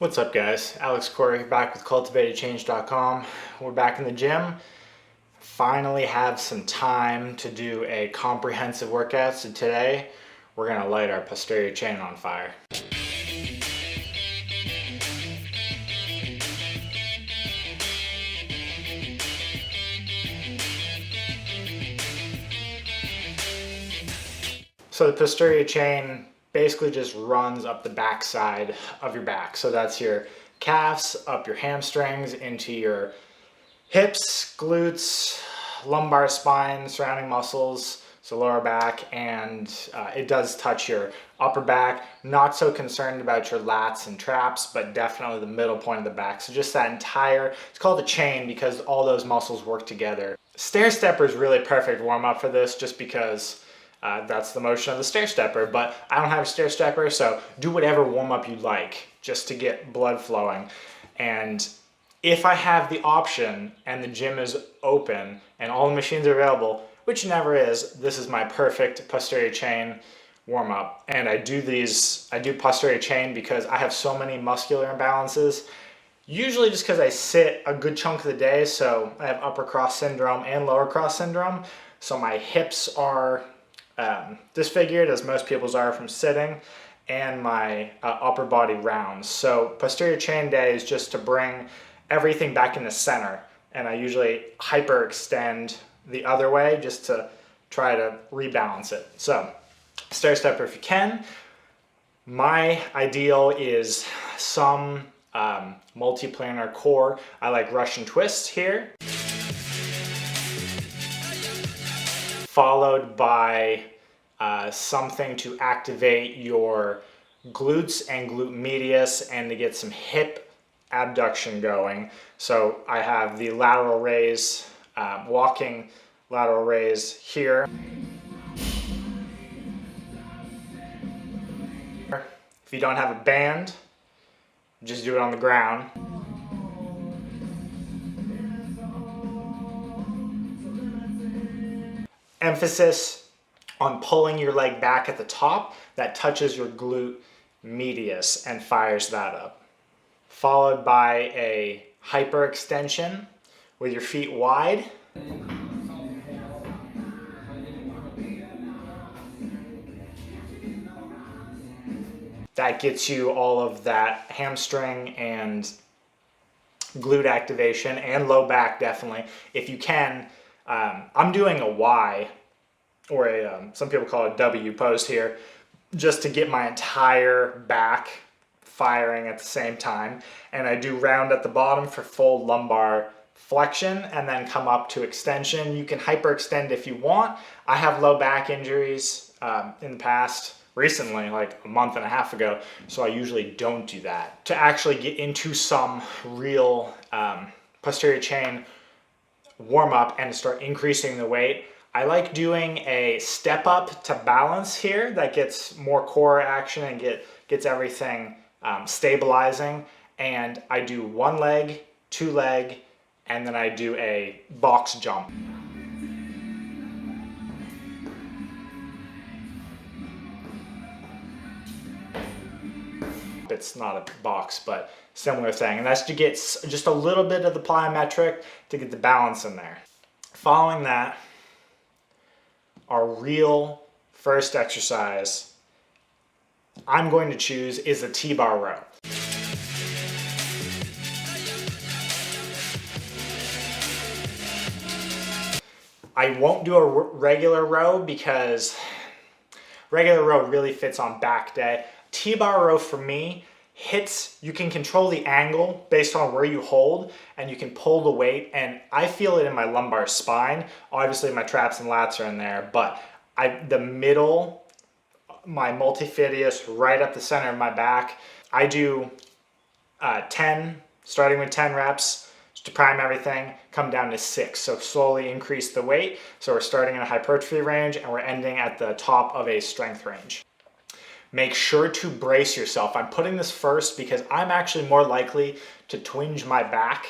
What's up guys? Alex Corey back with cultivatedchange.com. We're back in the gym. Finally have some time to do a comprehensive workout. So today we're gonna light our posterior chain on fire. So the posterior chain basically just runs up the back side of your back. So that's your calves, up your hamstrings, into your hips, glutes, lumbar spine, surrounding muscles, so lower back, and it does touch your upper back. Not so concerned about your lats and traps, but definitely the middle point of the back. So just that entire, it's called a chain because all those muscles work together. Stair stepper is really perfect warm up for this just because that's the motion of the stair stepper, but I don't have a stair stepper, so do whatever warm up you like just to get blood flowing. And if I have the option and the gym is open and all the machines are available, which never is, this is my perfect posterior chain warm up. And I do posterior chain because I have so many muscular imbalances, usually just because I sit a good chunk of the day. So I have upper cross syndrome and lower cross syndrome. So my hips are disfigured, as most people's are from sitting, and my upper body rounds. So posterior chain day is just to bring everything back in the center, and I usually hyperextend the other way just to try to rebalance it. So stair stepper if you can. My ideal is some multi-planar core. I like Russian twists here, followed by something to activate your glutes and glute medius and to get some hip abduction going. So I have the lateral raise, walking lateral raise here. If you don't have a band, just do it on the ground. Emphasis on pulling your leg back at the top that touches your glute medius and fires that up. Followed by a hyperextension with your feet wide. That gets you all of that hamstring and glute activation and low back definitely. If you can, I'm doing a Y, or some people call it W pose here, just to get my entire back firing at the same time. And I do round at the bottom for full lumbar flexion and then come up to extension. You can hyperextend if you want. I have low back injuries in the past, recently, like a month and a half ago, so I usually don't do that. To actually get into some real posterior chain warm up and start increasing the weight, I like doing a step up to balance here that gets more core action and gets everything stabilizing. And I do one leg, two leg, and then I do a box jump. It's not a box, but similar thing. And that's to get just a little bit of the plyometric to get the balance in there. Following that, our real first exercise I'm going to choose is a T-bar row. I won't do a regular row because regular row really fits on back day. T-bar row for me hits, you can control the angle based on where you hold and you can pull the weight, and I feel it in my lumbar spine. Obviously my traps and lats are in there, but the middle, my multifidus right up the center of my back, I do 10, starting with 10 reps to prime everything, come down to 6. So slowly increase the weight. So we're starting in a hypertrophy range and we're ending at the top of a strength range. Make sure to brace yourself. I'm putting this first because I'm actually more likely to twinge my back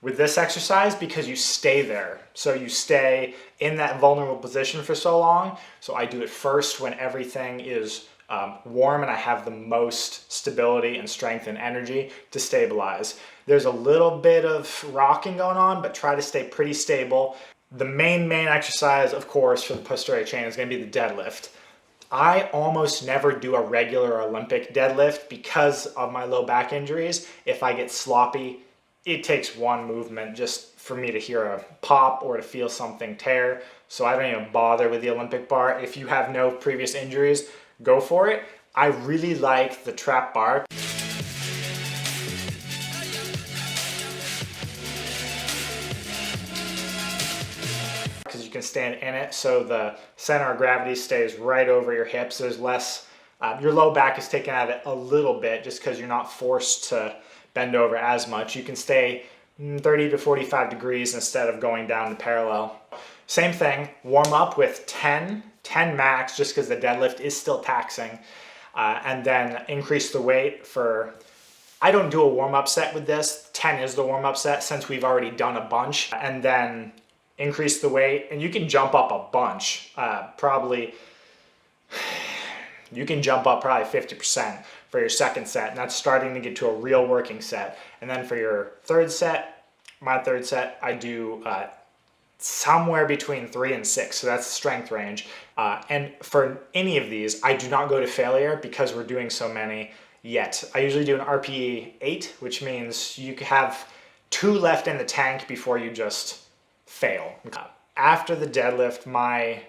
with this exercise because you stay there. So you stay in that vulnerable position for so long. So I do it first when everything is warm and I have the most stability and strength and energy to stabilize. There's a little bit of rocking going on, but try to stay pretty stable. The main exercise, of course, for the posterior chain is going to be the deadlift. I almost never do a regular Olympic deadlift because of my low back injuries. If I get sloppy, it takes one movement just for me to hear a pop or to feel something tear. So I don't even bother with the Olympic bar. If you have no previous injuries, go for it. I really like the trap bar. Because you can stand in it, so the center of gravity stays right over your hips. There's less, your low back is taken out of it a little bit just because you're not forced to bend over as much. You can stay 30 to 45 degrees instead of going down to parallel. Same thing, warm up with 10 max just because the deadlift is still taxing. And then increase the weight for, I don't do a warm-up set with this. 10 is the warm-up set since we've already done a bunch. And then increase the weight, and you can jump up a bunch. You can jump up probably 50% for your second set, and that's starting to get to a real working set. And then for your third set, my third set, I do somewhere between 3 and 6, so that's the strength range. And for any of these, I do not go to failure because we're doing so many yet. I usually do an RPE 8, which means you have 2 left in the tank before you just fail. After the deadlift, my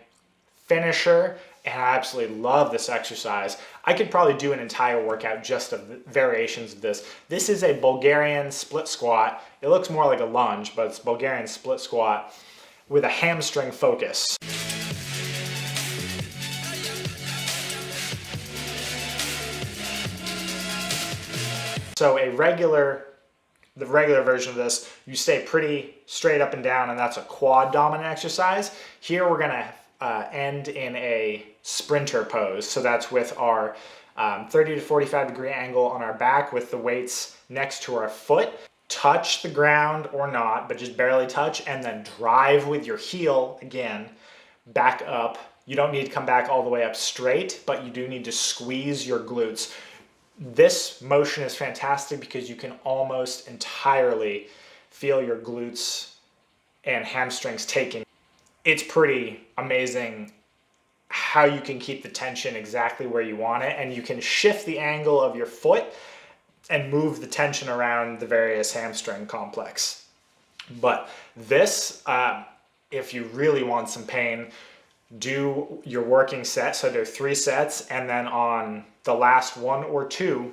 finisher, and I absolutely love this exercise. I could probably do an entire workout just of variations of this. This is a Bulgarian split squat. It looks more like a lunge, but it's Bulgarian split squat with a hamstring focus. So the regular version of this, you stay pretty straight up and down, and that's a quad dominant exercise. Here we're gonna end in a sprinter pose. So that's with our 30 to 45 degree angle on our back with the weights next to our foot. Touch the ground or not, but just barely touch, and then drive with your heel again, back up. You don't need to come back all the way up straight, but you do need to squeeze your glutes. This motion is fantastic because you can almost entirely feel your glutes and hamstrings taking. It's pretty amazing how you can keep the tension exactly where you want it, and you can shift the angle of your foot and move the tension around the various hamstring complex. But this, if you really want some pain, do your working set, so there are 3 sets, and then on the last 1 or 2,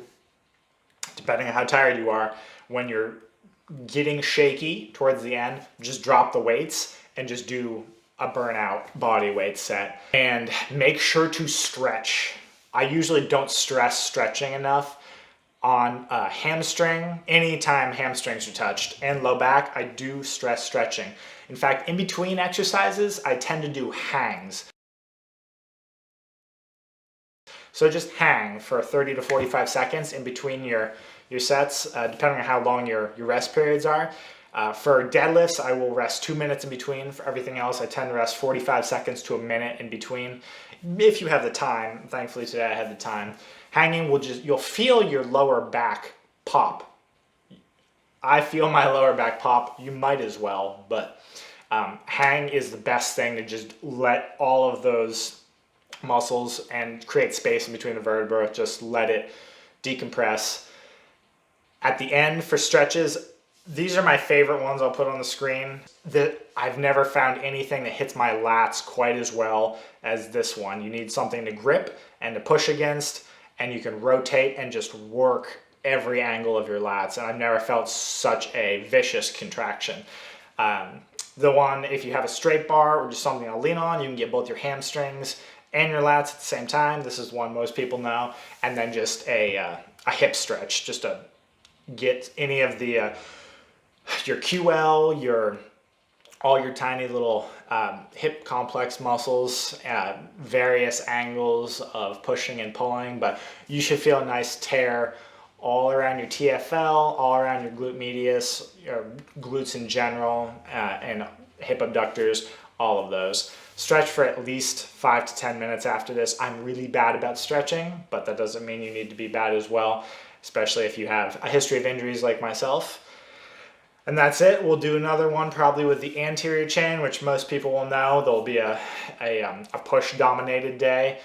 depending on how tired you are, when you're getting shaky towards the end, just drop the weights and just do a burnout body weight set. And make sure to stretch. I usually don't stress stretching enough on hamstring. Anytime hamstrings are touched and low back, I do stress stretching. In fact, in between exercises, I tend to do hangs. So just hang for 30 to 45 seconds in between your sets, depending on how long your rest periods are. For deadlifts, I will rest 2 minutes in between. For everything else, I tend to rest 45 seconds to a minute in between. If you have the time, thankfully today I had the time. Hanging will you'll feel your lower back pop. I feel my lower back pop, you might as well, but hang is the best thing to just let all of those muscles and create space in between the vertebrae, just let it decompress. At the end for stretches, these are my favorite ones I'll put on the screen. I've never found anything that hits my lats quite as well as this one. You need something to grip and to push against, and you can rotate and just work every angle of your lats. And I've never felt such a vicious contraction. The one, if you have a straight bar or just something to lean on, you can get both your hamstrings and your lats at the same time. This is one most people know. And then just a hip stretch, just to get any of the your QL, all your tiny little hip complex muscles, various angles of pushing and pulling, but you should feel a nice tear all around your TFL, all around your glute medius, your glutes in general, and hip abductors, all of those. Stretch for at least 5 to 10 minutes after this. I'm really bad about stretching, but that doesn't mean you need to be bad as well, especially if you have a history of injuries like myself. And that's it. We'll do another one probably with the anterior chain, which most people will know. There'll be a push-dominated day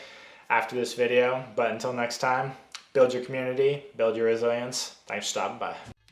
after this video. But until next time, build your community, build your resilience. Thanks for stopping by.